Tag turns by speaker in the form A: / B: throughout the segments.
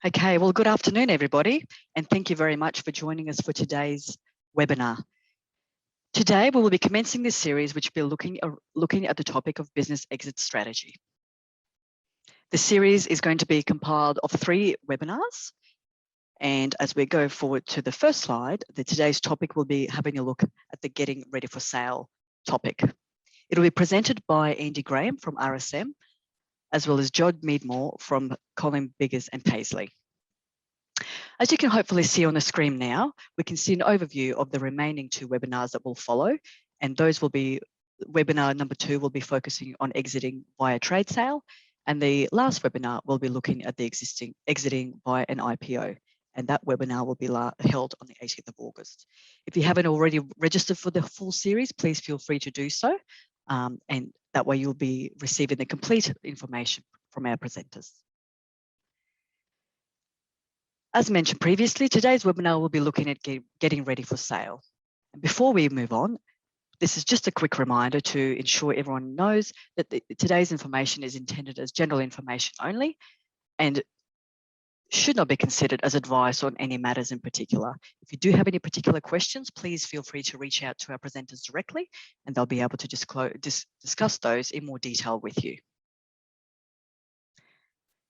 A: Okay, well, good afternoon, everybody, and thank you very much for joining us for today's webinar. Today, we will be commencing this series, which will be looking at the topic of business exit strategy. The series is going to be compiled of 3 webinars, and as we go forward to the first slide, today's topic will be having a look at the getting ready for sale topic. It will be presented by Andy Graham from RSM, as well as Meadmore from Colin Biggers Paisley. As you can hopefully see on the screen now, we can see an overview of the remaining 2 webinars that will follow, and those will be, webinar number 2 will be focusing on exiting via trade sale, and the last webinar will be looking at the exiting via an IPO, and that webinar will be held on the 18th of August. If you haven't already registered for the full series, please feel free to do so, and that way you'll be receiving the complete information from our presenters. As mentioned previously, today's webinar will be looking at getting ready for sale. And before we move on, this is just a quick reminder to ensure everyone knows that today's information is intended as general information only and should not be considered as advice on any matters in particular. If you do have any particular questions, please feel free to reach out to our presenters directly, and they'll be able to discuss those in more detail with you.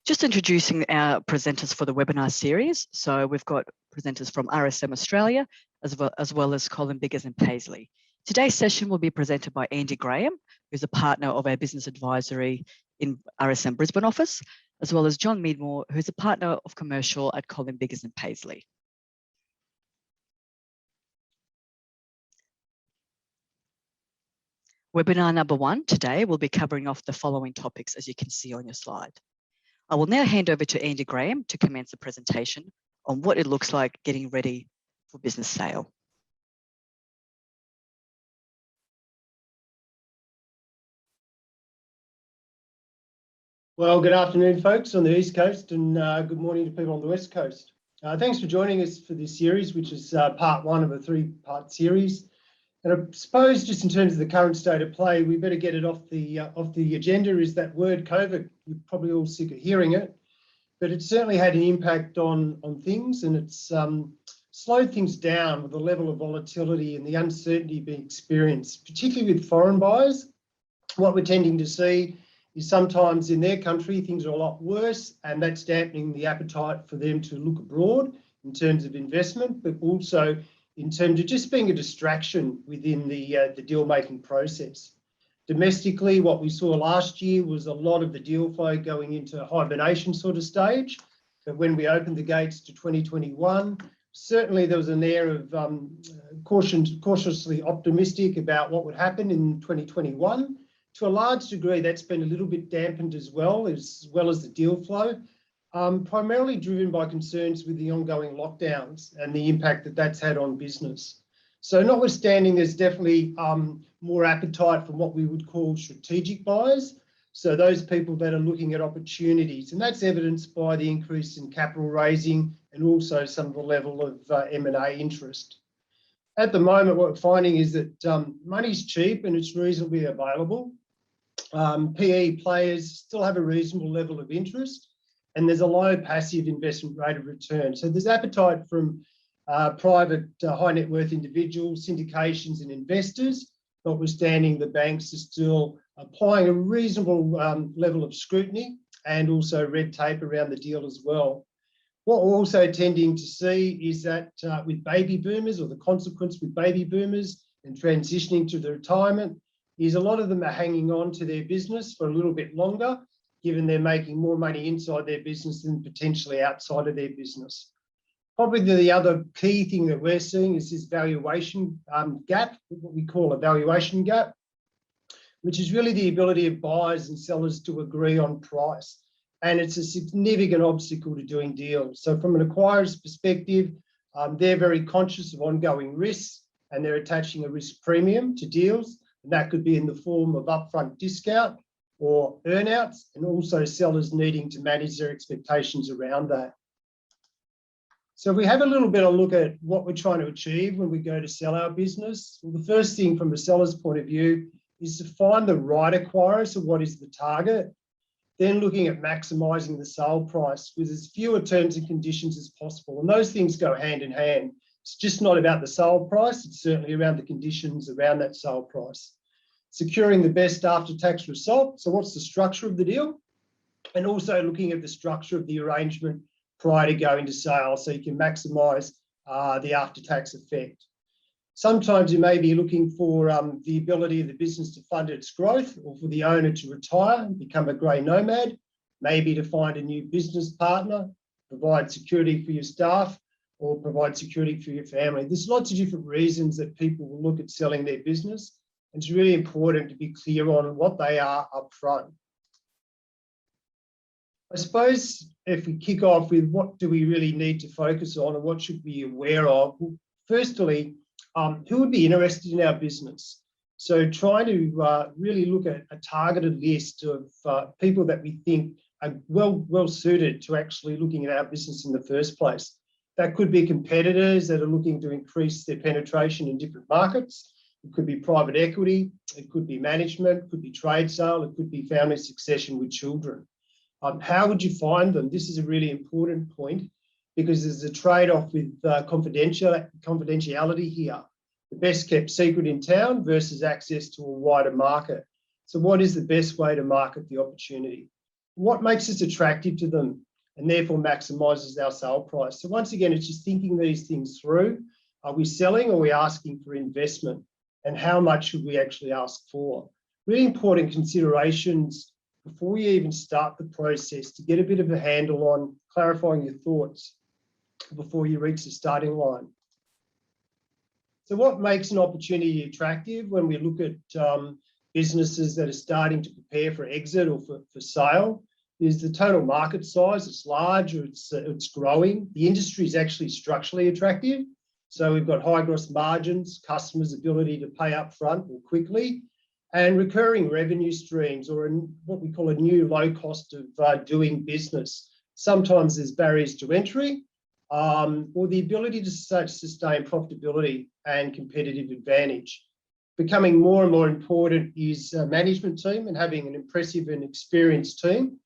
A: Just introducing our presenters for the webinar series. So we've got presenters from RSM Australia, as well as Colin Biggers Paisley. Today's session will be presented by Andy Graham, who's a partner of our business advisory in RSM Brisbane office, as well as Meadmore, who's a partner of commercial at Colin Biggers Paisley. Webinar number 1 today will be covering off the following topics, as you can see on your slide. I will now hand over to Andy Graham to commence the presentation on what it looks like getting ready for business sale.
B: Well, good afternoon, folks on the East Coast, and good morning to people on the West Coast. Thanks for joining us for this series, which is part 1 of a 3-part series. And I suppose just in terms of the current state of play, we better get it off the agenda. Is that word COVID? You're probably all sick of hearing it, but it certainly had an impact on things, and it's slowed things down with the level of volatility and the uncertainty being experienced, particularly with foreign buyers. What we're tending to see is sometimes in their country things are a lot worse, and that's dampening the appetite for them to look abroad in terms of investment, but also in terms of just being a distraction within the deal-making process. Domestically, what we saw last year was a lot of the deal flow going into hibernation sort of stage, but when we opened the gates to 2021, certainly there was an air of cautiously optimistic about what would happen in 2021. To a large degree, that's been a little bit dampened as well as the deal flow, primarily driven by concerns with the ongoing lockdowns and the impact that that's had on business. So notwithstanding, there's definitely more appetite from what we would call strategic buyers. So those people that are looking at opportunities, and that's evidenced by the increase in capital raising and also some of the level of M&A interest. At the moment, what we're finding is that money's cheap and it's reasonably available. PE players still have a reasonable level of interest, and there's a low passive investment rate of return. So there's appetite from private high net worth individuals, syndications and investors, notwithstanding the banks are still applying a reasonable level of scrutiny and also red tape around the deal as well. What we're also tending to see is that with baby boomers, or the consequence with baby boomers and transitioning to the retirement, is a lot of them are hanging on to their business for a little bit longer, given they're making more money inside their business than potentially outside of their business. Probably the other key thing that we're seeing is this valuation gap, what we call a valuation gap, which is really the ability of buyers and sellers to agree on price. And it's a significant obstacle to doing deals. So from an acquirer's perspective, they're very conscious of ongoing risks, and they're attaching a risk premium to deals. And that could be in the form of upfront discount or earnouts, and also sellers needing to manage their expectations around that. So if we have a little bit of a look at what we're trying to achieve when we go to sell our business, well, the first thing from a seller's point of view is to find the right acquirer. So what is the target? then looking at maximising the sale price with as fewer terms and conditions as possible. And those things go hand in hand. It's just not about the sale price, it's certainly around the conditions around that sale price. Securing the best after-tax result. So what's the structure of the deal? And also looking at the structure of the arrangement prior to going to sale so you can maximise the after-tax effect. Sometimes you may be looking for the ability of the business to fund its growth, or for the owner to retire and become a grey nomad, maybe to find a new business partner, provide security for your staff, or provide security for your family. There's lots of different reasons that people will look at selling their business. And it's really important to be clear on what they are up front. I suppose if we kick off with what do we really need to focus on and what should we be aware of? Well, firstly, who would be interested in our business? So trying to really look at a targeted list of people that we think are well suited to actually looking at our business in the first place. That could be competitors that are looking to increase their penetration in different markets. It could be private equity, it could be management, it could be trade sale, it could be family succession with children. How would you find them? This is a really important point because there's a trade-off with confidentiality here. The best kept secret in town versus access to a wider market. So what is the best way to market the opportunity? What makes us attractive to them and therefore maximises our sale price? So once again, it's just thinking these things through. Are we selling or are we asking for investment? And how much should we actually ask for? Really important considerations before you even start the process to get a bit of a handle on clarifying your thoughts before you reach the starting line. So what makes an opportunity attractive when we look at businesses that are starting to prepare for exit or for sale is the total market size. It's large or it's growing. The industry is actually structurally attractive. So we've got high gross margins, customers' ability to pay up front or quickly, and recurring revenue streams, or what we call a new low cost of doing business. Sometimes there's barriers to entry, or the ability to sustain profitability and competitive advantage. Becoming more and more important is a management team and having an impressive and experienced team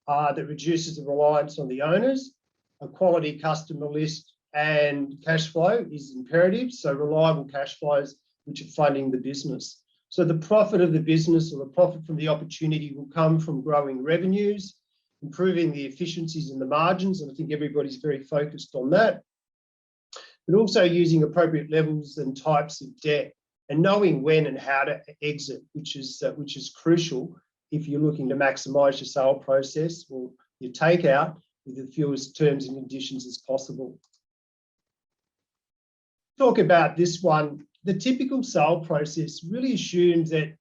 B: that reduces the reliance on the owners. A quality customer list and cash flow is imperative, so reliable cash flows which are funding the business. So the profit of the business or the profit from the opportunity will come from growing revenues, improving the efficiencies and the margins, and I think everybody's very focused on that, but also using appropriate levels and types of debt and knowing when and how to exit, which is crucial if you're looking to maximise your sale process or your takeout with the fewest terms and conditions as possible. Talk about this one. The typical sale process really assumes that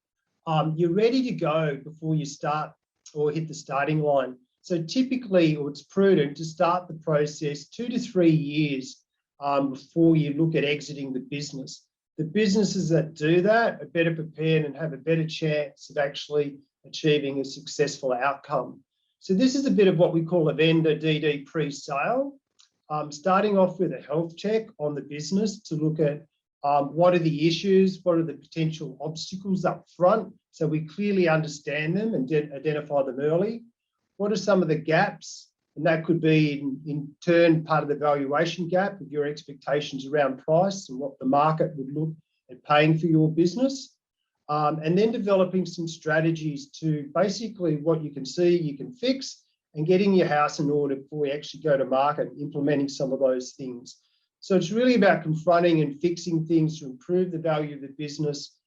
B: you're ready to go before you start or hit the starting line. So typically, or it's prudent to start the process 2 to 3 years before you look at exiting the business. The businesses that do that are better prepared and have a better chance of actually achieving a successful outcome. So this is a bit of what we call a vendor DD pre-sale, starting off with a health check on the business to look at what are the issues, what are the potential obstacles up front, so we clearly understand them and identify them early. What are some of the gaps? And that could be, in turn, part of the valuation gap of your expectations around price and what the market would look at paying for your business. And then developing some strategies to basically what you can see, you can fix, and getting your house in order before you actually go to market, implementing some of those things. So it's really about confronting and fixing things to improve the value of the business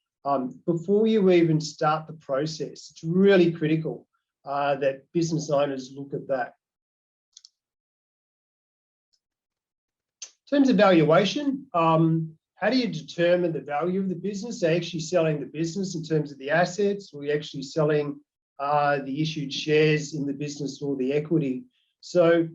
B: before you even start the process. It's really critical that business owners look at that. In terms of valuation, how do you determine the value of the business? Are you actually selling the business in terms of the assets, or are you actually selling the issued shares in the business or the equity? So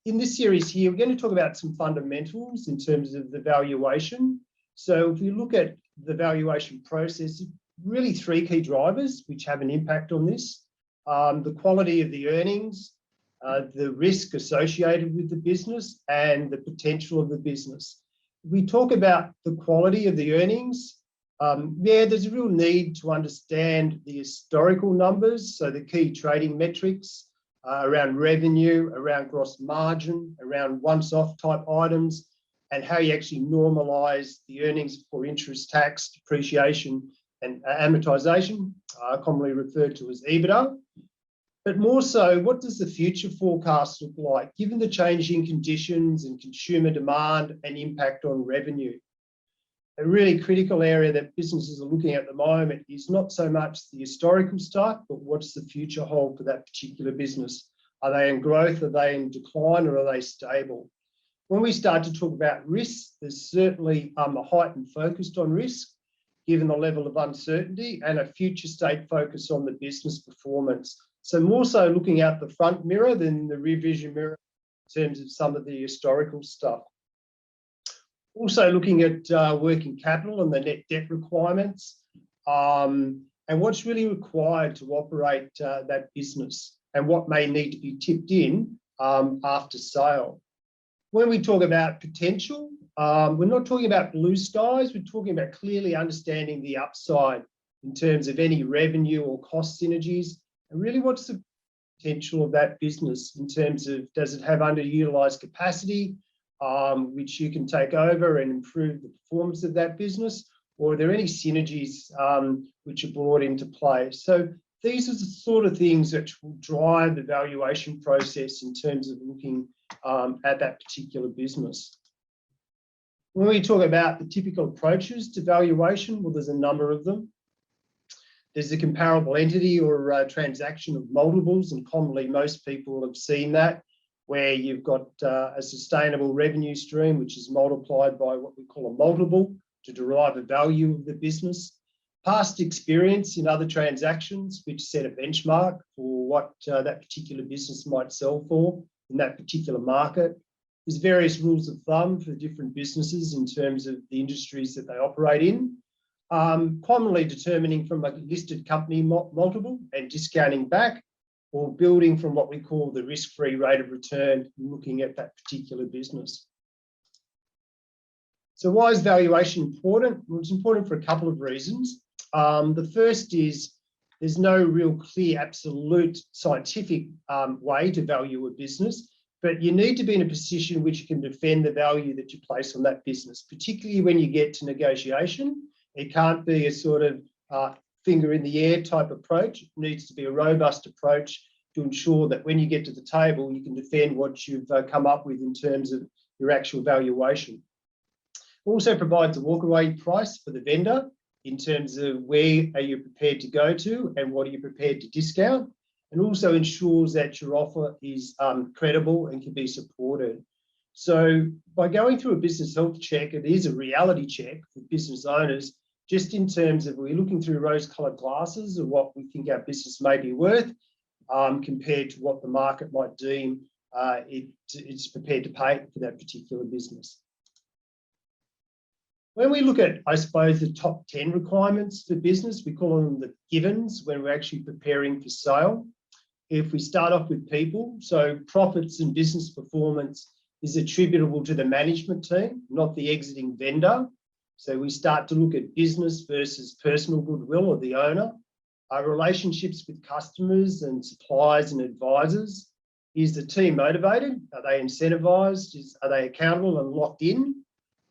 B: in this series here, we're going to talk about some fundamentals in terms of the valuation. So if you look at the valuation process, really 3 key drivers which have an impact on this. The quality of the earnings, the risk associated with the business, and the potential of the business. We talk about the quality of the earnings. Yeah, there's a real need to understand the historical numbers, so the key trading metrics around revenue, around gross margin, around once-off type items, and how you actually normalise the earnings for interest, tax, depreciation, and amortisation, commonly referred to as EBITDA. But more so, what does the future forecast look like, given the changing conditions and consumer demand and impact on revenue? A really critical area that businesses are looking at the moment is not so much the historical stuff, but what's the future hold for that particular business? Are they in growth? Are they in decline? Or are they stable? When we start to talk about risk, there's certainly a heightened focus on risk, given the level of uncertainty, and a future state focus on the business performance. So more so looking out the front mirror than the rear vision mirror in terms of some of the historical stuff. Also looking at working capital and the net debt requirements, and what's really required to operate that business, and what may need to be tipped in after sale. When we talk about potential, we're not talking about blue skies, we're talking about clearly understanding the upside in terms of any revenue or cost synergies, and really what's the potential of that business in terms of, does it have underutilised capacity, which you can take over and improve the performance of that business, or are there any synergies which are brought into play? So these are the sort of things that will drive the valuation process in terms of looking at that particular business. When we talk about the typical approaches to valuation, well, there's a number of them. There's a comparable entity or a transaction of multiples, and commonly most people have seen that, where you've got a sustainable revenue stream, which is multiplied by what we call a multiple to derive a value of the business. Past experience in other transactions, which set a benchmark for what that particular business might sell for in that particular market. There's various rules of thumb for different businesses in terms of the industries that they operate in. Commonly determining from a listed company multiple and discounting back, or building from what we call the risk-free rate of return, looking at that particular business. So why is valuation important? Well, it's important for a couple of reasons. The first is there's no real clear, absolute scientific way to value a business, but you need to be in a position which you can defend the value that you place on that business, particularly when you get to negotiation. It can't be a sort of finger in the air type approach. It needs to be a robust approach to ensure that when you get to the table, you can defend what you've come up with in terms of your actual valuation. Also provides a walkaway price for the vendor in terms of where are you prepared to go to and what are you prepared to discount, and also ensures that your offer is credible and can be supported. So by going through a business health check, it is a reality check for business owners, just in terms of we're looking through rose-coloured glasses of what we think our business may be worth compared to what the market might deem it's prepared to pay for that particular business. When we look at, I suppose, the top 10 requirements for business, we call them the givens when we're actually preparing for sale. If we start off with people, so profits and business performance is attributable to the management team, not the exiting vendor. So we start to look at business versus personal goodwill of the owner. Our relationships with customers and suppliers and advisors. Is the team motivated? Are they incentivised? Are they accountable and locked in?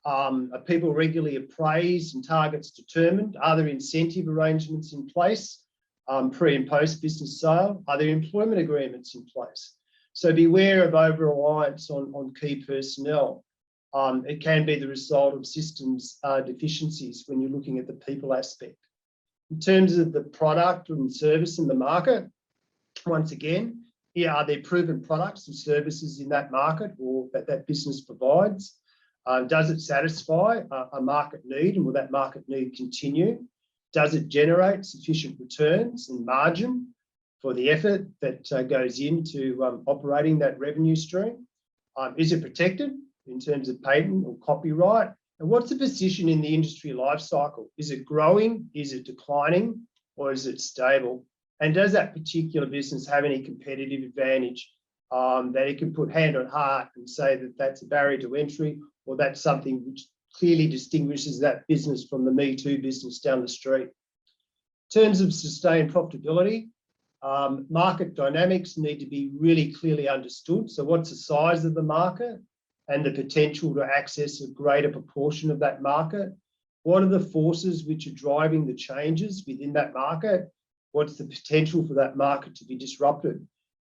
B: Are people regularly appraised and targets determined? Are there incentive arrangements in place pre and post business sale? Are there employment agreements in place? So beware of over-reliance on key personnel. It can be the result of systems deficiencies when you're looking at the people aspect. In terms of the product and service in the market, once again, are there proven products and services in that market or that business provides? Does it satisfy a market need, and will that market need continue? Does it generate sufficient returns and margin for the effort that goes into operating that revenue stream? Is it protected in terms of patent or copyright? And what's the position in the industry life cycle? Is it growing? Is it declining? Or is it stable? And does that particular business have any competitive advantage that it can put hand on heart and say that that's a barrier to entry, or that's something which clearly distinguishes that business from the Me Too business down the street. In terms of sustained profitability, market dynamics need to be really clearly understood. So what's the size of the market and the potential to access a greater proportion of that market? What are the forces which are driving the changes within that market? What's the potential for that market to be disrupted?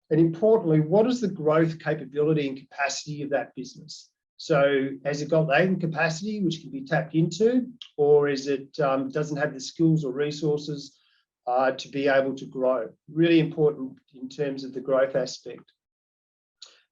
B: And importantly, what is the growth capability and capacity of that business? So has it got latent capacity which can be tapped into, or is it doesn't have the skills or resources to be able to grow? Really important in terms of the growth aspect.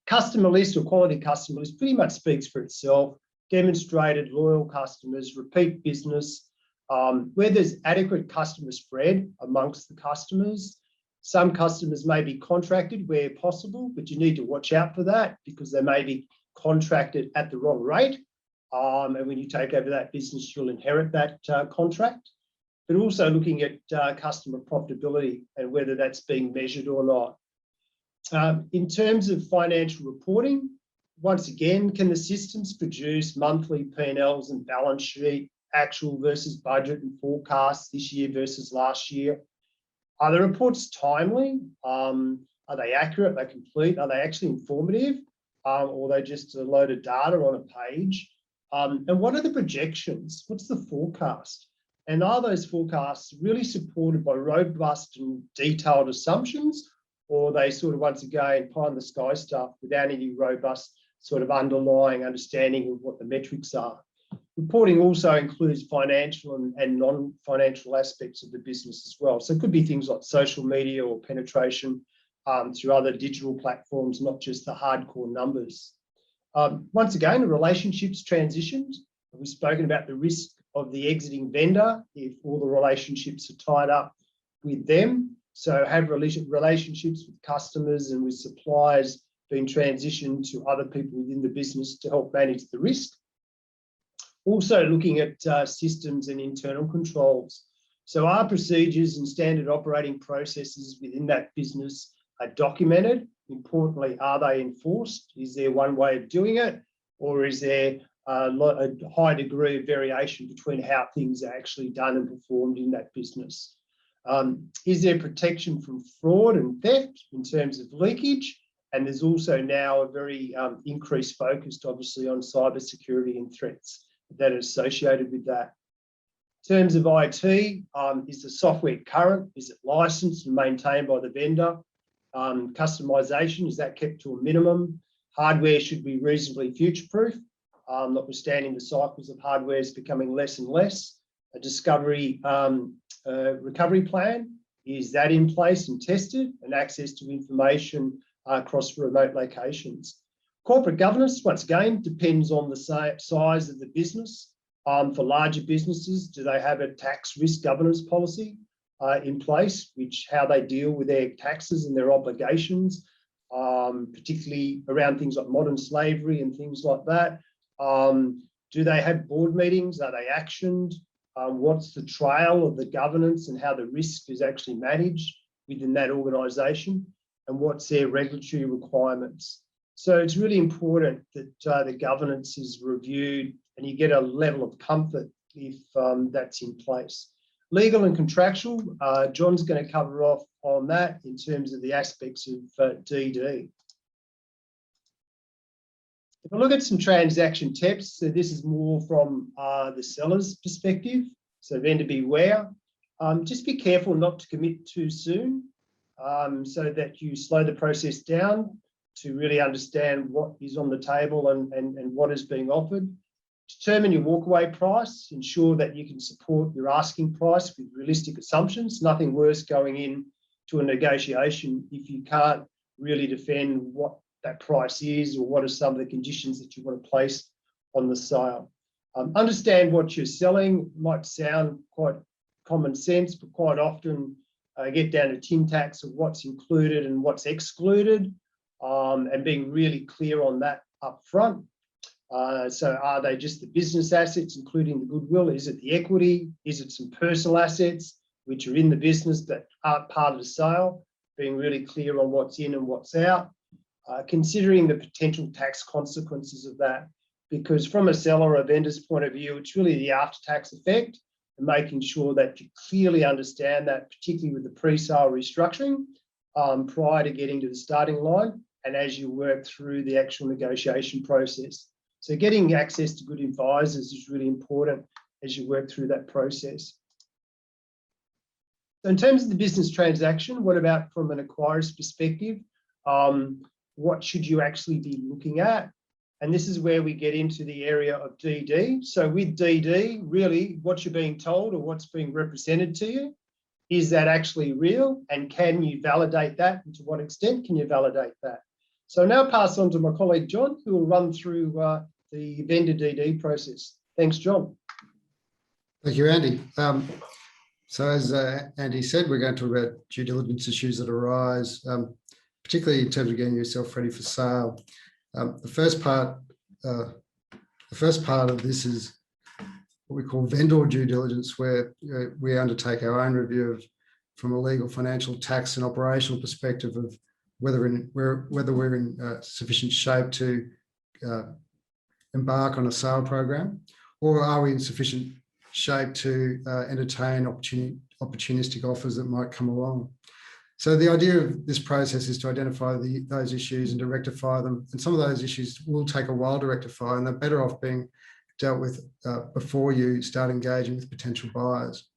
B: Customer list or quality customer list pretty much speaks for itself. Demonstrated loyal customers, repeat business, where there's adequate customer spread amongst the customers. Some customers may be contracted where possible, but you need to watch out for that because they may be contracted at the wrong rate. And when you take over that business, you'll inherit that contract. But also looking at customer profitability and whether that's being measured or not. In terms of financial reporting, once again, can the systems produce monthly P&Ls and balance sheet, actual versus budget and forecasts this year versus last year? Are the reports timely? Are they accurate? Are they complete? Are they actually informative? Or are they just a load of data on a page? And what are the projections? What's the forecast? And are those forecasts really supported by robust and detailed assumptions? Or are they sort of, once again, pie in the sky stuff without any robust sort of underlying understanding of what the metrics are? Reporting also includes financial and non-financial aspects of the business as well. So it could be things like social media or penetration through other digital platforms, not just the hardcore numbers. Once again, the relationships transitioned. We've spoken about the risk of the exiting vendor if all the relationships are tied up with them. So have relationships with customers and with suppliers being transitioned to other people within the business to help manage the risk. Also looking at systems and internal controls. So are procedures and standard operating processes within that business are documented? Importantly, are they enforced? Is there one way of doing it? Or is there a high degree of variation between how things are actually done and performed in that business? Is there protection from fraud and theft in terms of leakage? And there's also now a very increased focus, obviously, on cyber security and threats that are associated with that. In terms of IT, is the software current? Is it licensed and maintained by the vendor? Customization, is that kept to a minimum? Hardware should be reasonably future-proof, notwithstanding the cycles of hardware is becoming less and less. A discovery recovery plan, is that in place and tested? And access to information across remote locations. Corporate governance, once again, depends on the size of the business. For larger businesses, do they have a tax risk governance policy in place, how they deal with their taxes and their obligations, particularly around things like modern slavery and things like that? Do they have board meetings? Are they actioned? What's the trail of the governance and how the risk is actually managed within that organisation? And what's their regulatory requirements? So it's really important that the governance is reviewed and you get a level of comfort if that's in place. Legal and contractual, John's going to cover off on that in terms of the aspects of DD. If I look at some transaction tips, so this is more from the seller's perspective, so vendor beware. Just be careful not to commit too soon so that you slow the process down to really understand what is on the table and what is being offered. Determine your walkaway price. Ensure that you can support your asking price with realistic assumptions. Nothing worse going in to a negotiation if you can't really defend what that price is or what are some of the conditions that you want to place on the sale. Understand what you're selling. Might sound quite common sense, but quite often get down to tin tacks of what's included and what's excluded, and being really clear on that up front. So are they just the business assets, including the goodwill? Is it the equity? Is it some personal assets which are in the business that aren't part of the sale? Being really clear on what's in and what's out. Considering the potential tax consequences of that. because from a seller or a vendor's point of view, it's really the after-tax effect and making sure that you clearly understand that, particularly with the pre-sale restructuring, prior to getting to the starting line and as you work through the actual negotiation process. So getting access to good advisors is really important as you work through that process. So in terms of the business transaction, what about from an acquirer's perspective? What should you actually be looking at? And this is where we get into the area of DD. So with DD, really what you're being told or what's being represented to you, is that actually real? And can you validate that? And to what extent can you validate that? So I'll now pass on to my colleague, John, who will run through the vendor DD process. Thanks, John.
C: Thank you, Andy. So as Andy said, we're going to talk about due diligence issues that arise, particularly in terms of getting yourself ready for sale. The first part of this is what we call vendor due diligence, where we undertake our own review from a legal, financial, tax, and operational perspective of whether we're in sufficient shape to embark on a sale program, or are we in sufficient shape to entertain opportunistic offers that might come along. So the idea of this process is to identify those issues and to rectify them. And some of those issues will take a while to rectify, and they're better off being dealt with before you start engaging with potential buyers.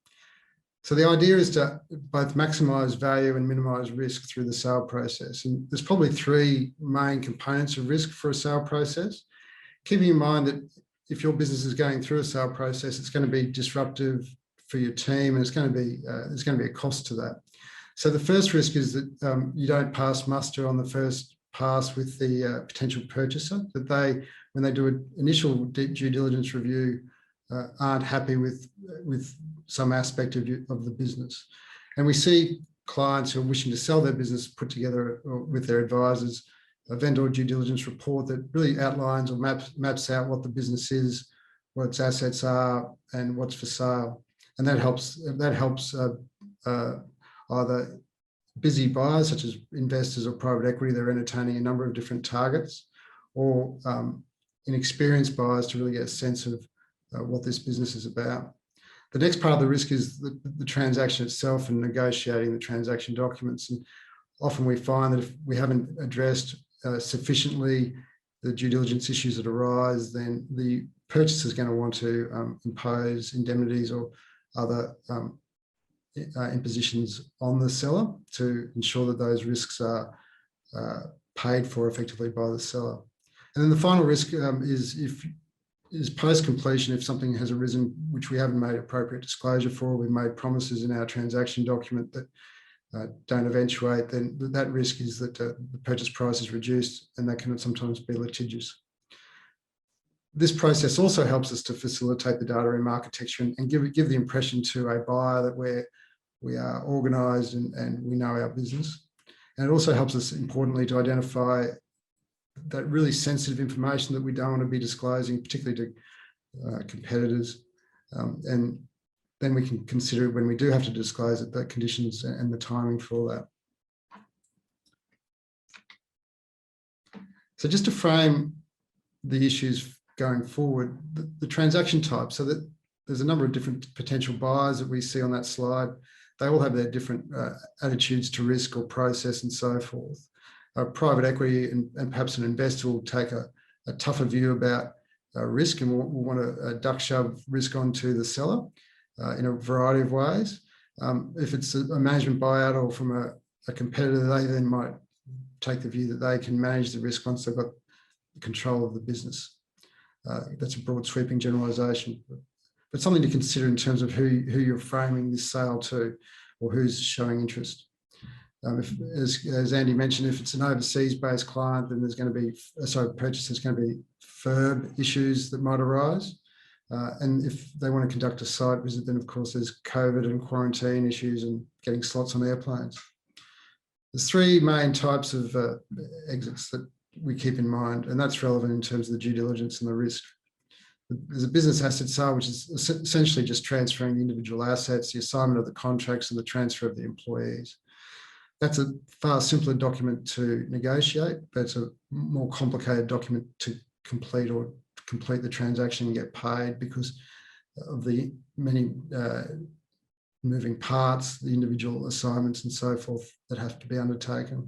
C: So the idea is to both maximise value and minimise risk through the sale process. And there's probably three main components of risk for a sale process. Keeping in mind that if your business is going through a sale process, it's going to be disruptive for your team, and there's going to be a cost to that. So the first risk is that you don't pass muster on the first pass with the potential purchaser, that they, when they do an initial due diligence review, aren't happy with some aspect of the business. And we see clients who are wishing to sell their business put together with their advisors a vendor due diligence report that really outlines or maps out what the business is, what its assets are, and what's for sale. And that helps either busy buyers such as investors or private equity, they're entertaining a number of different targets, or inexperienced buyers to really get a sense of what this business is about. The next part of the risk is the transaction itself and negotiating the transaction documents. And often we find that if we haven't addressed sufficiently the due diligence issues that arise, then the purchaser is going to want to impose indemnities or other impositions on the seller to ensure that those risks are paid for effectively by the seller. And then the final risk is post-completion, if something has arisen which we haven't made appropriate disclosure for, we've made promises in our transaction document that don't eventuate, then that risk is that the purchase price is reduced, and that can sometimes be litigious. This process also helps us to facilitate the data room architecture and give the impression to a buyer that we are organised and we know our business. And it also helps us, importantly, to identify that really sensitive information that we don't want to be disclosing, particularly to competitors. And then we can consider when we do have to disclose it, the conditions and the timing for that. So just to frame the issues going forward, the transaction type, so that there's a number of different potential buyers that we see on that slide. They all have their different attitudes to risk or process and so forth. Private equity and perhaps an investor will take a tougher view about risk and will want to duck shove risk onto the seller in a variety of ways. If it's a management buyout or from a competitor, they then might take the view that they can manage the risk once they've got control of the business. That's a broad sweeping generalisation, but something to consider in terms of who you're framing this sale to, or who's showing interest. As Andy mentioned, if it's an overseas-based client, then there's going to be, purchaser's going to be FIRB issues that might arise. And if they want to conduct a site visit, then of course there's COVID and quarantine issues and getting slots on airplanes. There's three main types of exits that we keep in mind, and that's relevant in terms of the due diligence and the risk. There's a business asset sale, which is essentially just transferring the individual assets, the assignment of the contracts, and the transfer of the employees. That's a far simpler document to negotiate, but it's a more complicated document to complete or complete the transaction and get paid because of the many moving parts, the individual assignments and so forth that have to be undertaken.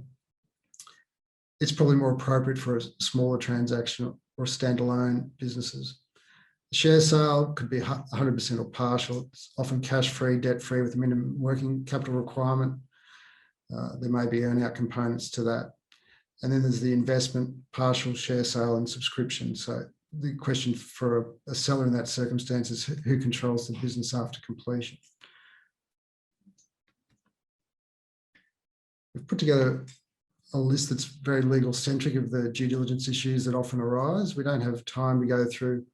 C: It's probably more appropriate for a smaller transaction or standalone businesses. The share sale could be 100% or partial. It's often cash-free, debt-free with a minimum working capital requirement. There may be earn-out components to that. And then there's the investment, partial share sale and subscription. So the question for a seller in that circumstance is who controls the business after completion. We've put together a list that's very legal centric of the due diligence issues that often arise. We don't have time to go through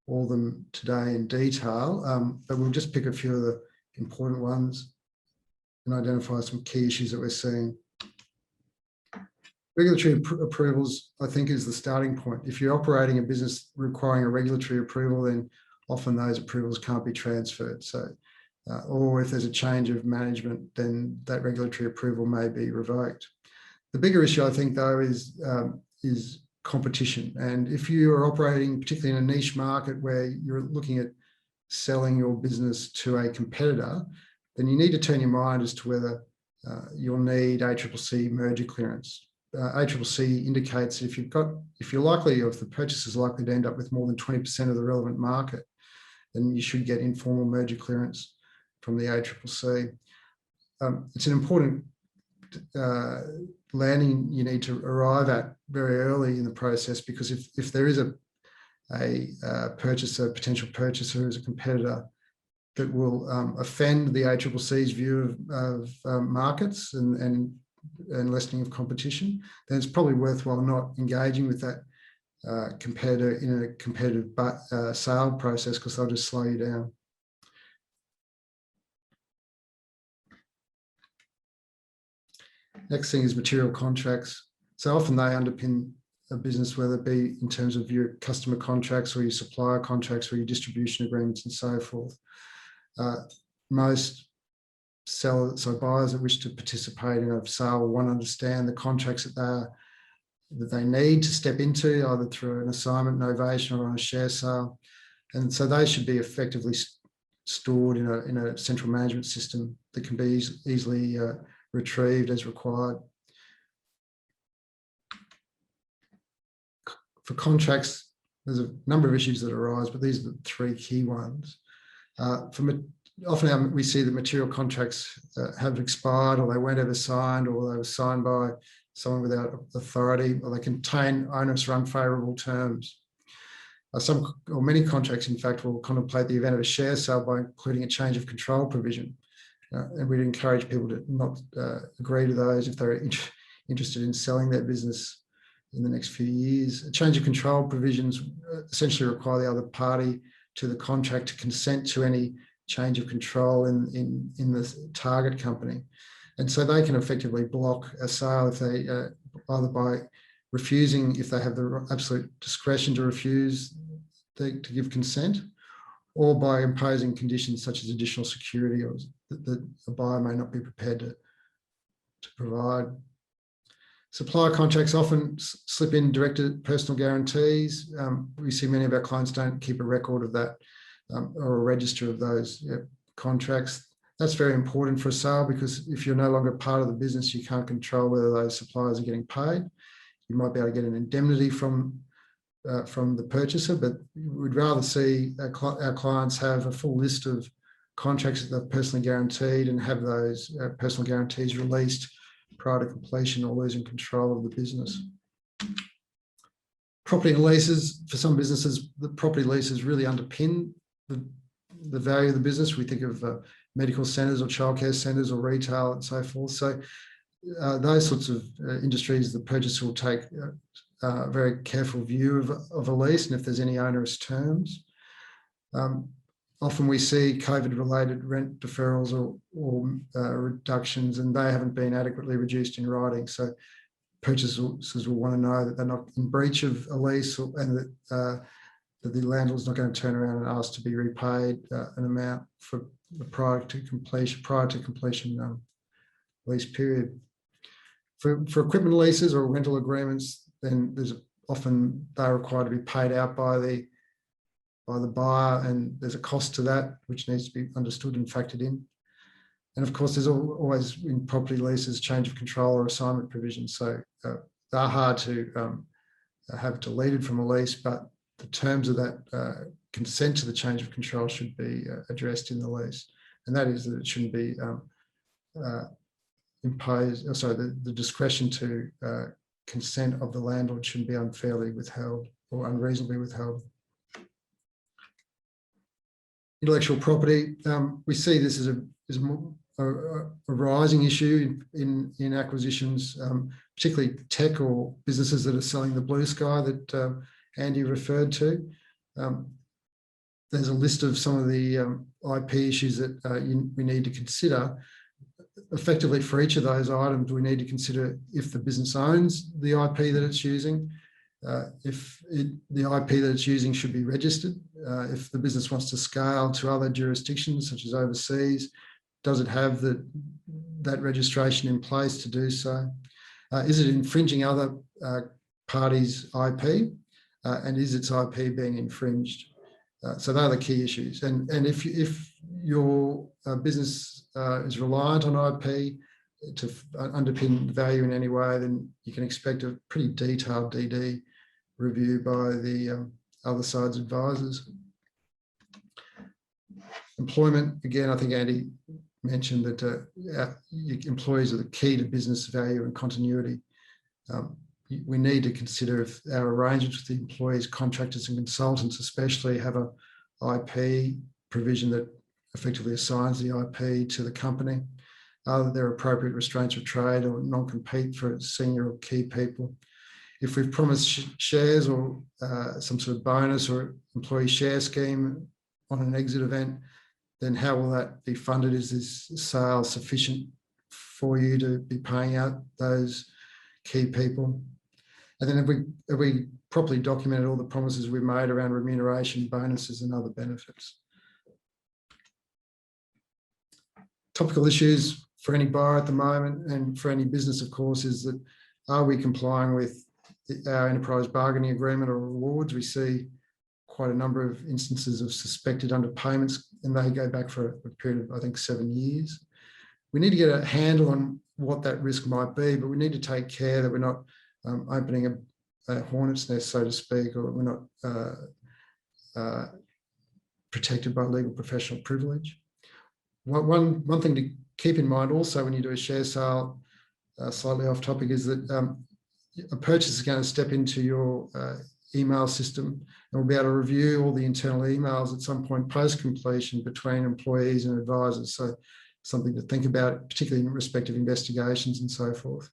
C: all of them today in detail, but we'll just pick a few of the important ones and identify some key issues that we're seeing. Regulatory approvals, I think, is the starting point. If you're operating a business requiring a regulatory approval, then often those approvals can't be transferred. So, or if there's a change of management, then that regulatory approval may be revoked. The bigger issue, I think, though, is competition. And if you are operating particularly in a niche market where you're looking at selling your business to a competitor, then you need to turn your mind as to whether you'll need ACCC merger clearance. ACCC indicates if you're likely, or if the purchaser is likely to end up with more than 20% of the relevant market, then you should get informal merger clearance from the ACCC. It's an important landing you need to arrive at very early in the process, because if there is a potential purchaser who's a competitor that will offend the ACCC's view of markets and lessening of competition, then it's probably worthwhile not engaging with that competitor in a competitive sale process, because they'll just slow you down. Next thing is material contracts. So often they underpin a business, whether it be in terms of your customer contracts or your supplier contracts or your distribution agreements and so forth. Most sellers, so buyers that wish to participate in a sale will want to understand the contracts that they need to step into, either through an assignment, novation, or on a share sale. And so they should be effectively stored in a central management system that can be easily retrieved as required. For contracts, there's a number of issues that arise, but these are the three key ones. Often we see that material contracts have expired, or they weren't ever signed, or they were signed by someone without authority, or they contain onerous or unfavourable terms. Many contracts, in fact, will contemplate the event of a share sale by including a change of control provision. And we'd encourage people to not agree to those if they're interested in selling their business in the next few years. A change of control provisions essentially require the other party to the contract to consent to any change of control in the target company. And so they can effectively block a sale if they, either by refusing, if they have the absolute discretion to refuse to give consent, or by imposing conditions such as additional security or that a buyer may not be prepared to provide. Supplier contracts often slip in directed personal guarantees. We see many of our clients don't keep a record of that or a register of those contracts. That's very important for a sale, because if you're no longer part of the business, you can't control whether those suppliers are getting paid. You might be able to get an indemnity from the purchaser, but we'd rather see our clients have a full list of contracts that they've personally guaranteed and have those personal guarantees released prior to completion or losing control of the business. Property and leases, for some businesses, the property leases really underpin the value of the business. We think of medical centres or childcare centres or retail and so forth. So those sorts of industries, the purchaser will take a very careful view of a lease, and if there's any onerous terms. Often we see COVID-related rent deferrals or reductions, and they haven't been adequately reduced in writing. So purchasers will want to know that they're not in breach of a lease, and that the landlord's not going to turn around and ask to be repaid an amount for prior to completion lease period. For equipment leases or rental agreements, then there's often they're required to be paid out by the buyer, and there's a cost to that which needs to be understood and factored in. And of course, there's always in property leases change of control or assignment provisions. So they're hard to have deleted from a lease, but the terms of that consent to the change of control should be addressed in the lease. And that is that it shouldn't be imposed, sorry, the discretion to consent of the landlord shouldn't be unfairly withheld or unreasonably withheld. Intellectual property, we see this as a rising issue in acquisitions, particularly tech or businesses that are selling the blue sky that Andy referred to. There's a list of some of the IP issues that we need to consider. Effectively, for each of those items, we need to consider if the business owns the IP that it's using, if the IP that it's using should be registered, if the business wants to scale to other jurisdictions such as overseas, does it have that registration in place to do so? Is it infringing other parties' IP? And is its IP being infringed? So they're the key issues. And if your business is reliant on IP to underpin value in any way, then you can expect a pretty detailed DD review by the other side's advisors. Employment, again, I think Andy mentioned that employees are the key to business value and continuity. We need to consider if our arrangements with the employees, contractors and consultants especially have a IP provision that effectively assigns the IP to the company. Are there appropriate restraints of trade or non-compete for senior or key people? If we've promised shares or some sort of bonus or employee share scheme on an exit event, then how will that be funded? Is this sale sufficient for you to be paying out those key people? And then have we properly documented all the promises we've made around remuneration, bonuses and other benefits? Topical issues for any buyer at the moment and for any business, of course, is that are we complying with our enterprise bargaining agreement or rewards? We see quite a number of instances of suspected underpayments, and they go back for a period of, I think, 7 years. We need to get a handle on what that risk might be, but we need to take care that we're not opening a hornet's nest, so to speak, or we're not protected by legal professional privilege. One thing to keep in mind also when you do a share sale, slightly off topic, is that a purchaser is going to step into your email system and will be able to review all the internal emails at some point post-completion between employees and advisors. So something to think about, particularly in respect of investigations and so forth.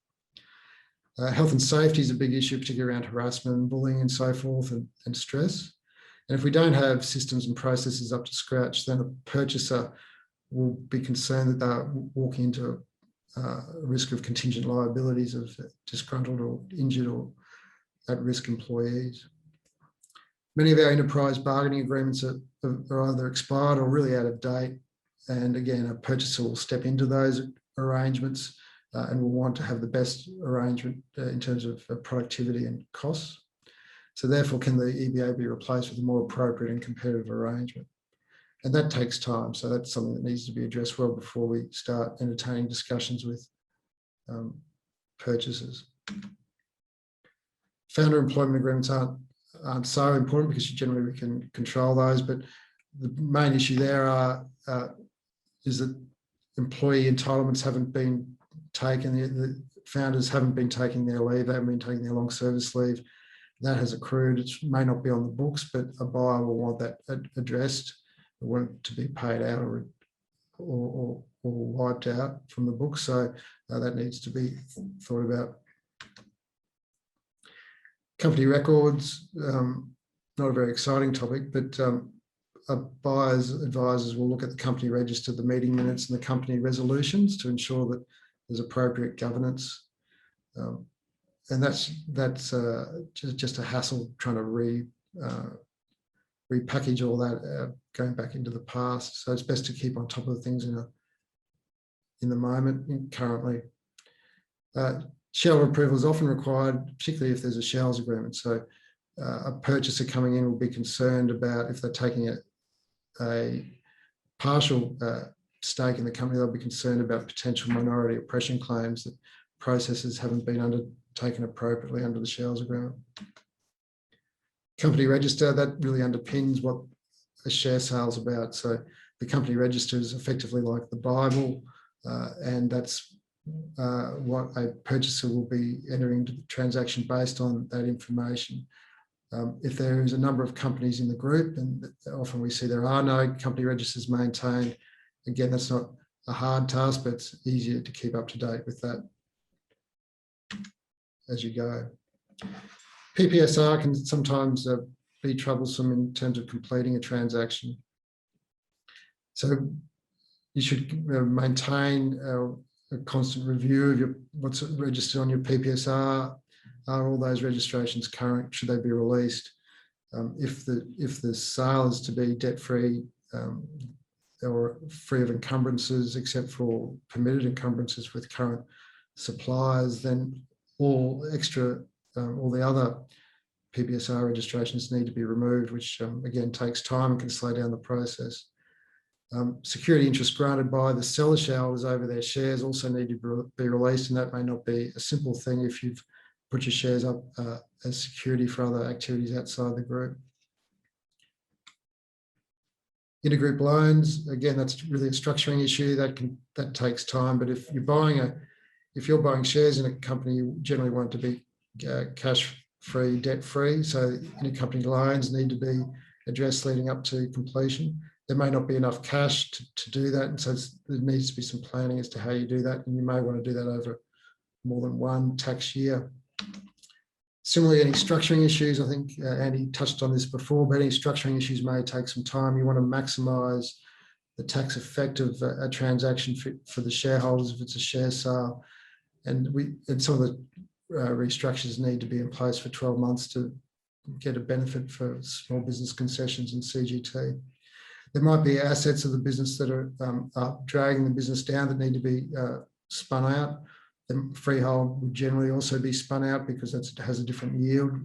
C: Health and safety is a big issue, particularly around harassment and bullying and so forth, and stress. And if we don't have systems and processes up to scratch, then a purchaser will be concerned that they're walking into a risk of contingent liabilities of disgruntled or injured or at-risk employees. Many of our enterprise bargaining agreements are either expired or really out of date. And again, a purchaser will step into those arrangements and will want to have the best arrangement in terms of productivity and costs. So therefore, can the EBA be replaced with a more appropriate and competitive arrangement? And that takes time. So that's something that needs to be addressed well before we start entertaining discussions with purchasers. Founder employment agreements aren't so important because generally we can control those, but the main issue there is that employee entitlements haven't been taken, the founders haven't been taking their leave, they haven't been taking their long service leave. That has accrued. It may not be on the books, but a buyer will want that addressed. They want it to be paid out or wiped out from the books. So that needs to be thought about. Company records, not a very exciting topic, but buyers, advisors will look at the company register, the meeting minutes and the company resolutions to ensure that there's appropriate governance. And that's just a hassle trying to repackage all that, going back into the past. So it's best to keep on top of things in the moment, currently. Shareholder approval is often required, particularly if there's a shareholders agreement. So a purchaser coming in will be concerned about if they're taking a partial stake in the company, they'll be concerned about potential minority oppression claims that processes haven't been undertaken appropriately under the shareholders agreement. Company register, that really underpins what a share sale is about. So the company register is effectively like the Bible, and that's what a purchaser will be entering into the transaction based on that information. If there is a number of companies in the group, and often we see there are no company registers maintained, again, that's not a hard task, but it's easier to keep up to date with that as you go. PPSR can sometimes be troublesome in terms of completing a transaction. So you should maintain a constant review of what's registered on your PPSR. Are all those registrations current? Should they be released? If the sale is to be debt-free or free of encumbrances, except for permitted encumbrances with current suppliers, then all the other PPSR registrations need to be removed, which again takes time and can slow down the process. Security interest granted by the seller shareholders over their shares also need to be released, and that may not be a simple thing if you've put your shares up as security for other activities outside the group. Intergroup loans, again, that's really a structuring issue that takes time. But if you're buying shares in a company, you generally want it to be cash-free, debt-free. So intercompany loans need to be addressed leading up to completion. There may not be enough cash to do that, and so there needs to be some planning as to how you do that, and you may want to do that over more than one tax year. Similarly, any structuring issues, I think Andy touched on this before, but any structuring issues may take some time. You want to maximise the tax effect of a transaction for the shareholders if it's a share sale. And some of the restructures need to be in place for 12 months to get a benefit for small business concessions and CGT. There might be assets of the business that are dragging the business down that need to be spun out. The freehold would generally also be spun out because it has a different yield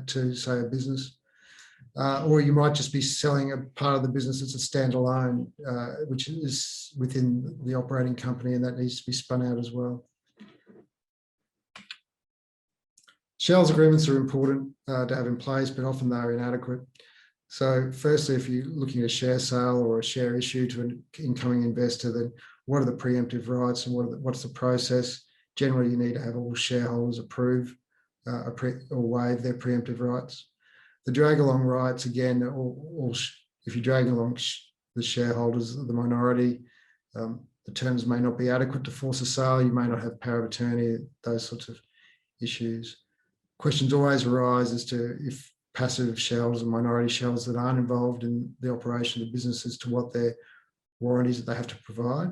C: to, say, a business. Or you might just be selling a part of the business that's a standalone, which is within the operating company, and that needs to be spun out as well. Shareholders agreements are important to have in place, but often they're inadequate. So firstly, if you're looking at a share sale or a share issue to an incoming investor, then what are the preemptive rights and what's the process? Generally, you need to have all shareholders approve or waive their preemptive rights. The drag-along rights, again, if you're dragging along the shareholders, the minority, the terms may not be adequate to force a sale. You may not have power of attorney, those sorts of issues. Questions always arise as to if passive shareholders and minority shareholders that aren't involved in the operation of the business as to what their warranties that they have to provide.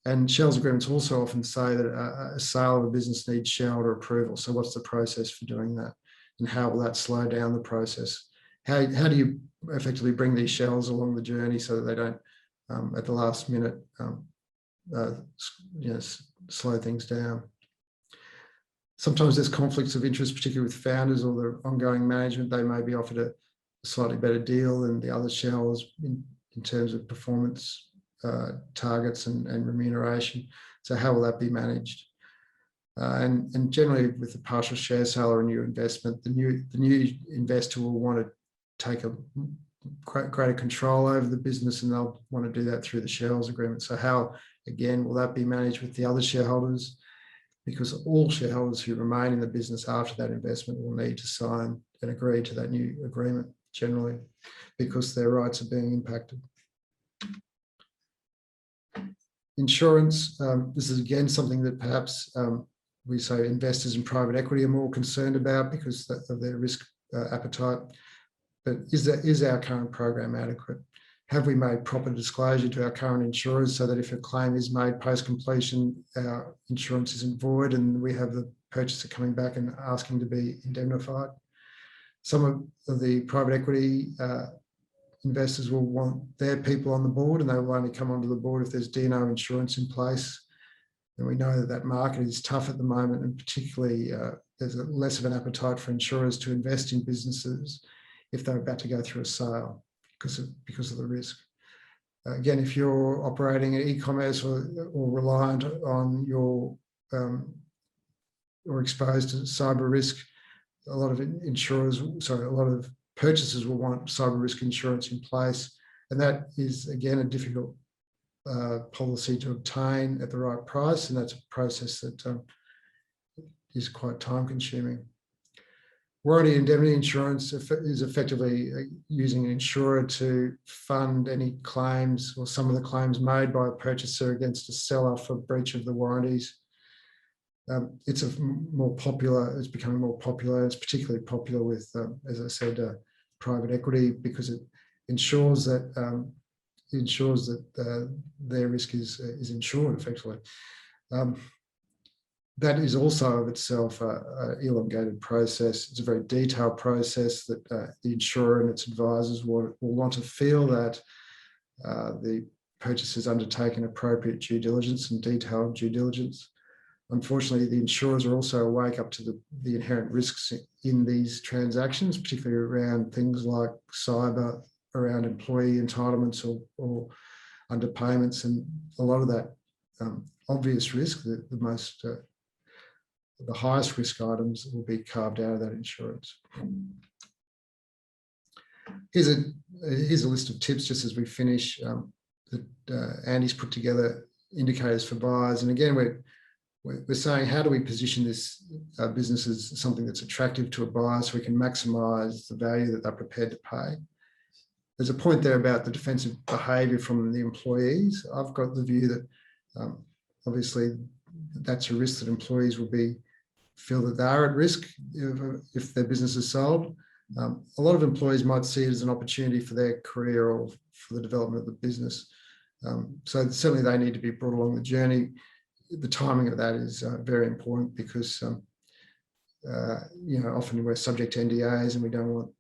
C: And shareholders agreements also often say that a sale of a business needs shareholder approval. So what's the process for doing that? And how will that slow down the process? How do you effectively bring these shareholders along the journey so that they don't, at the last minute, slow things down? Sometimes there's conflicts of interest, particularly with founders or the ongoing management. They may be offered a slightly better deal than the other shareholders in terms of performance targets and remuneration. So how will that be managed? And generally, with a partial share sale or a new investment, the new investor will want to take a greater control over the business, and they'll want to do that through the shareholders agreement. So how, again, will that be managed with the other shareholders? Because all shareholders who remain in the business after that investment will need to sign and agree to that new agreement generally, because their rights are being impacted. Insurance, this is again something that perhaps we say investors in private equity are more concerned about because of their risk appetite. But is our current program adequate? Have we made proper disclosure to our current insurers so that if a claim is made post-completion, our insurance isn't void and we have the purchaser coming back and asking to be indemnified? Some of the private equity investors will want their people on the board, and they will only come onto the board if there's D&O insurance in place. And we know that that market is tough at the moment, and particularly there's less of an appetite for insurers to invest in businesses if they're about to go through a sale because of the risk. Again, if you're operating in e-commerce or reliant on your or exposed to cyber risk, a lot of purchasers will want cyber risk insurance in place, and that is again a difficult policy to obtain at the right price, and that's a process that is quite time-consuming. Warranty indemnity insurance is effectively using an insurer to fund any claims or some of the claims made by a purchaser against a seller for breach of the warranties. It's becoming more popular. It's particularly popular with, as I said, private equity, because it ensures that their risk is insured effectively. That is also of itself an elongated process. It's a very detailed process that the insurer and its advisors will want to feel that the purchasers undertaken appropriate due diligence and detailed due diligence. Unfortunately, the insurers are also awake up to the inherent risks in these transactions, particularly around things like cyber, around employee entitlements or underpayments, and a lot of that obvious risk, the highest risk items will be carved out of that insurance. Here's a list of tips just as we finish that Andy's put together, indicators for buyers. And again, we're saying, how do we position this business as something that's attractive to a buyer so we can maximise the value that they're prepared to pay? There's a point there about the defensive behaviour from the employees. I've got the view that obviously that's a risk that employees will feel that they are at risk if their business is sold. A lot of employees might see it as an opportunity for their career or for the development of the business. So certainly they need to be brought along the journey. The timing of that is very important because often we're subject to NDAs and we don't want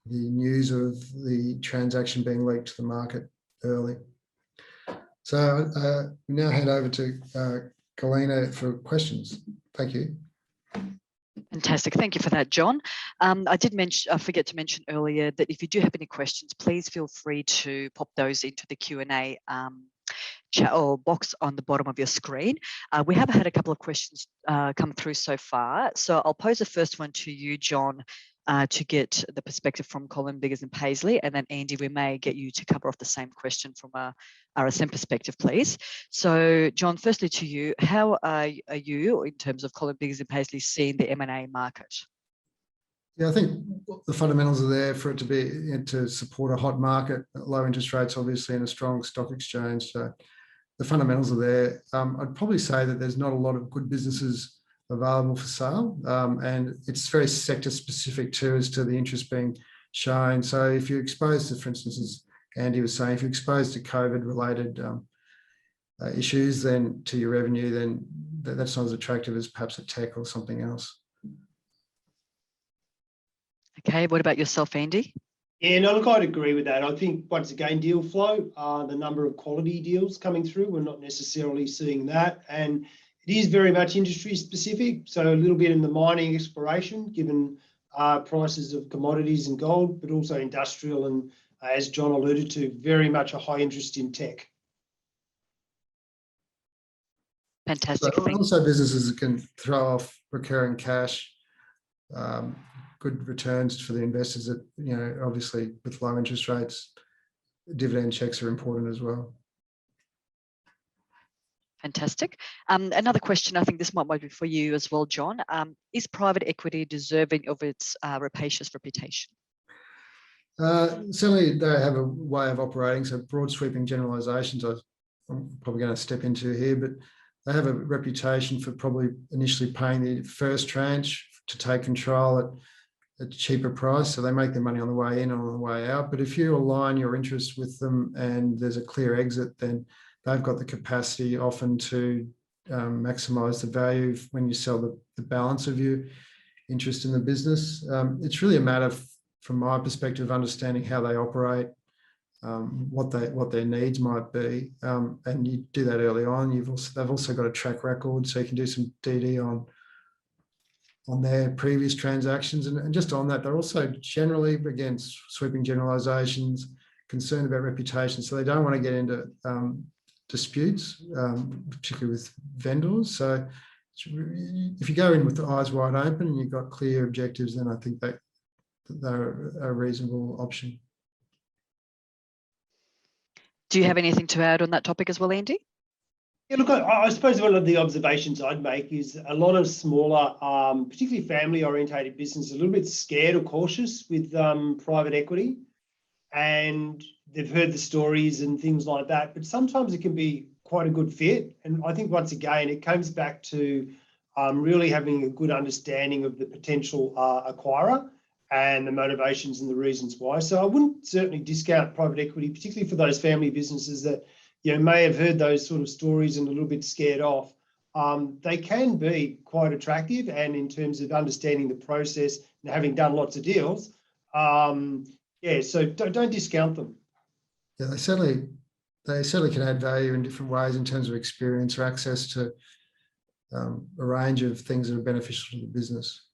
C: the news of the transaction being leaked to the market early. So we now hand over to Galina for questions. Thank you.
A: Fantastic. Thank you for that, John. I forget to mention earlier that if you do have any questions, please feel free to pop those into the Q&A chat or box on the bottom of your screen. We have had a couple of questions come through so far. So I'll pose the first one to you, John, to get the perspective from Colin Biggers and Paisley, and then Andy, we may get you to cover off the same question from a RSM perspective, please. So John, firstly to you, how are you, in terms of Colin Biggers and Paisley, seeing the M&A market?
C: Yeah, I think the fundamentals are there for it to be to support a hot market, low interest rates, obviously, and a strong stock exchange. So the fundamentals are there. I'd probably say that there's not a lot of good businesses available for sale, and it's very sector specific too as to the interest being shown. So if you're exposed to, for instance, as Andy was saying, if you're exposed to COVID related issues then to your revenue, then that's not as attractive as perhaps a tech or something else.
A: Okay, what about yourself, Andy?
B: Yeah, no, look, I'd agree with that. I think once again, deal flow, the number of quality deals coming through, we're not necessarily seeing that. And it is very much industry specific. So a little bit in the mining exploration, given prices of commodities and gold, but also industrial. And as John alluded to, very much a high interest in tech.
A: Fantastic.
C: But also businesses that can throw off recurring cash, good returns for the investors that, obviously with low interest rates, dividend checks are important as well.
A: Fantastic. Another question, I think this might be for you as well, John. Is private equity deserving of its rapacious reputation?
C: Certainly they have a way of operating, so broad sweeping generalisations I'm probably going to step into here, but they have a reputation for probably initially paying the first tranche to take control at a cheaper price, so they make their money on the way in and on the way out. But if you align your interests with them and there's a clear exit, then they've got the capacity often to maximise the value when you sell the balance of your interest in the business. It's really a matter, from my perspective, of understanding how they operate, what their needs might be, and you do that early on. They've also got a track record, so you can do some DD on their previous transactions, and just on that, they're also generally, again, sweeping generalisations, concerned about reputation, so they don't want to get into disputes, particularly with vendors. So if you go in with the eyes wide open and you've got clear objectives, then I think that they're a reasonable option.
A: Do you have anything to add on that topic as well, Andy?
B: Yeah, look, I suppose one of the observations I'd make is a lot of smaller, particularly family-orientated businesses, a little bit scared or cautious with private equity, and they've heard the stories and things like that. But sometimes it can be quite a good fit, and I think once again it comes back to really having a good understanding of the potential acquirer and the motivations and the reasons why. So I wouldn't certainly discount private equity, particularly for those family businesses that may have heard those sort of stories and a little bit scared off. They can be quite attractive, and in terms of understanding the process and having done lots of deals, so don't discount them.
C: Yeah, they certainly can add value in different ways in terms of experience or access to a range of things that are beneficial to the business.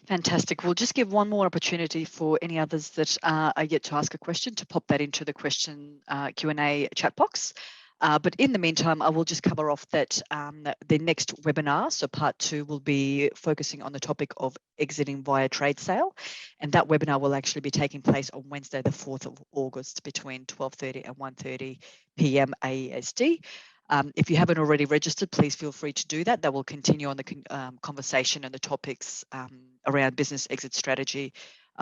A: Fantastic. We'll just give one more opportunity for any others that are yet to ask a question to pop that into the question Q&A chat box. But in the meantime, I will just cover off that the next webinar, so part 2, will be focusing on the topic of exiting via trade sale. And that webinar will actually be taking place on Wednesday, the 4th of August between 12:30 and 1:30 p.m. AEST. If you haven't already registered, please feel free to do that. That will continue on the conversation and the topics around business exit strategy,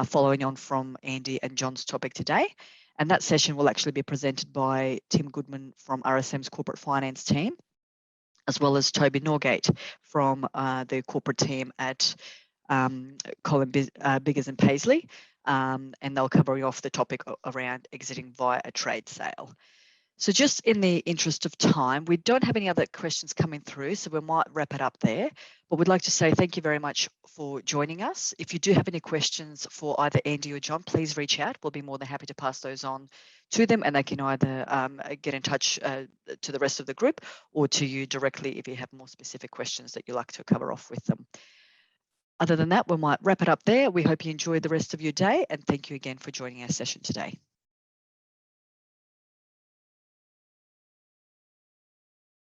A: following on from Andy and John's topic today. And that session will actually be presented by Tim Goodman from RSM's corporate finance team, as well as Toby Norgate from the corporate team at Colin Biggers and Paisley. And they'll cover off the topic around exiting via a trade sale. So just in the interest of time, we don't have any other questions coming through, so we might wrap it up there. But we'd like to say thank you very much for joining us. If you do have any questions for either Andy or John, please reach out. We'll be more than happy to pass those on to them, and they can either get in touch to the rest of the group or to you directly if you have more specific questions that you'd like to cover off with them. Other than that, we might wrap it up there. We hope you enjoy the rest of your day, and thank you again for joining our session today.